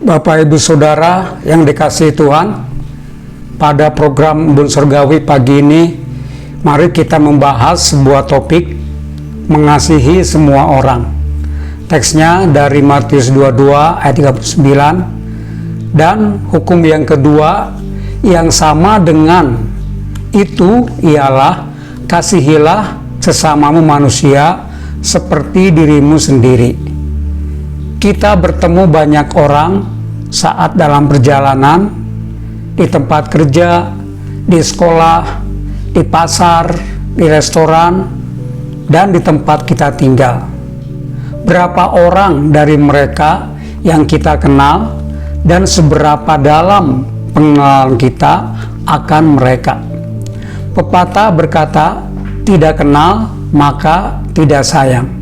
Bapak Ibu Saudara yang dikasihi Tuhan, pada program Embun Surgawi pagi ini, mari kita membahas sebuah topik, mengasihi semua orang. Teksnya dari Matius 22 ayat 39, dan hukum yang kedua yang sama dengan itu ialah kasihilah sesamamu manusia seperti dirimu sendiri. Kita bertemu banyak orang saat dalam perjalanan, di tempat kerja, di sekolah, di pasar, di restoran, dan di tempat kita tinggal. Berapa orang dari mereka yang kita kenal dan seberapa dalam pengenalan kita akan mereka. Pepatah berkata, tidak kenal maka tidak sayang.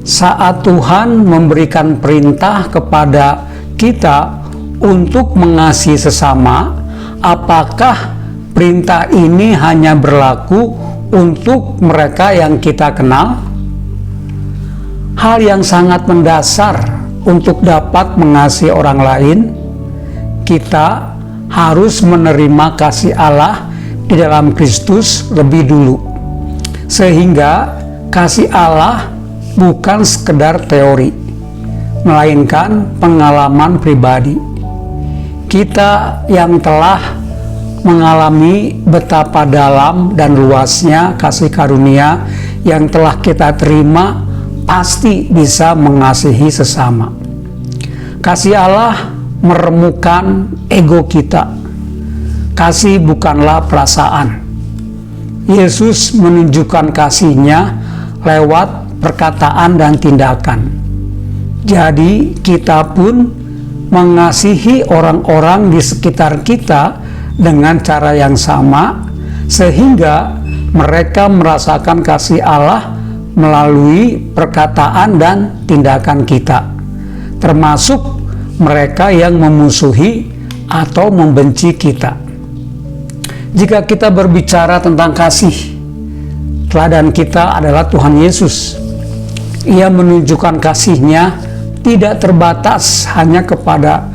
Saat Tuhan memberikan perintah kepada kita untuk mengasihi sesama, apakah perintah ini hanya berlaku untuk mereka yang kita kenal? Hal yang sangat mendasar untuk dapat mengasihi orang lain, kita harus menerima kasih Allah di dalam Kristus lebih dulu. Sehingga kasih Allah bukan sekedar teori, melainkan pengalaman pribadi. Kita yang telah mengalami betapa dalam dan luasnya kasih karunia yang telah kita terima, pasti bisa mengasihi sesama. Kasih Allah meremukkan ego kita. Kasih bukanlah perasaan. Yesus menunjukkan kasih-Nya lewat perkataan dan tindakan. Jadi kita pun mengasihi orang-orang di sekitar kita dengan cara yang sama, sehingga mereka merasakan kasih Allah melalui perkataan dan tindakan kita, termasuk mereka yang memusuhi atau membenci kita. Jika kita berbicara tentang kasih, teladan kita adalah Tuhan Yesus. Ia menunjukkan kasih-Nya tidak terbatas hanya kepada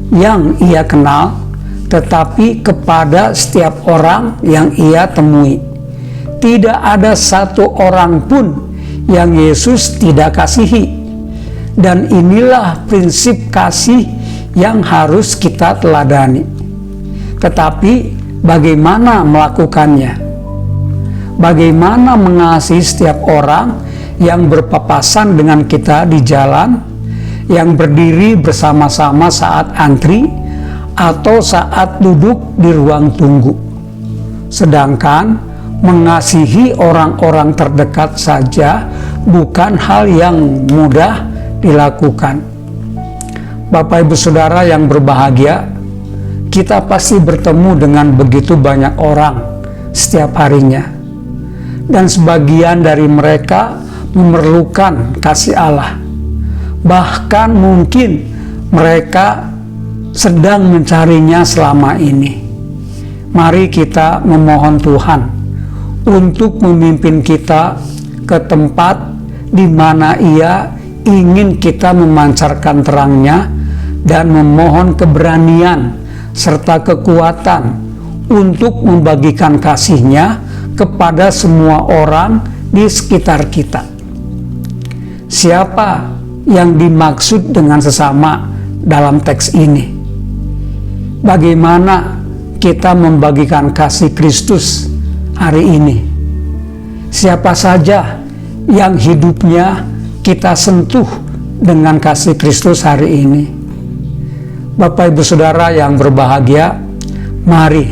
yang Ia kenal, tetapi kepada setiap orang yang Ia temui. Tidak ada satu orang pun yang Yesus tidak kasihi. Dan inilah prinsip kasih yang harus kita teladani. Tetapi bagaimana melakukannya? Bagaimana mengasihi setiap orang yang berpapasan dengan kita di jalan, yang berdiri bersama-sama saat antri, atau saat duduk di ruang tunggu. Sedangkan mengasihi orang-orang terdekat saja bukan hal yang mudah dilakukan. Bapak Ibu Saudara yang berbahagia, kita pasti bertemu dengan begitu banyak orang setiap harinya. Dan sebagian dari mereka memerlukan kasih Allah. Bahkan mungkin mereka sedang mencarinya selama ini. Mari kita memohon Tuhan untuk memimpin kita ke tempat di mana Ia ingin kita memancarkan terang-Nya, dan memohon keberanian serta kekuatan untuk membagikan kasih-Nya kepada semua orang di sekitar kita. Siapa yang dimaksud dengan sesama dalam teks ini? Bagaimana kita membagikan kasih Kristus hari ini? Siapa saja yang hidupnya kita sentuh dengan kasih Kristus hari ini? Bapak Ibu Saudara yang berbahagia, mari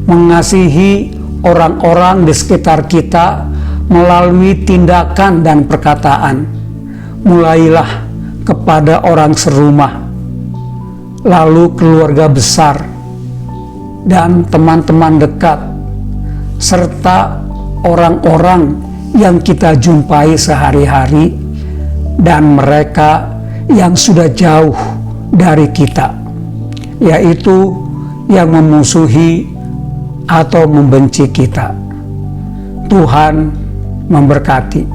mengasihi orang-orang di sekitar kita melalui tindakan dan perkataan. Mulailah kepada orang serumah, lalu keluarga besar, dan teman-teman dekat, serta orang-orang yang kita jumpai sehari-hari, dan mereka yang sudah jauh dari kita, yaitu yang memusuhi atau membenci kita. Tuhan memberkati.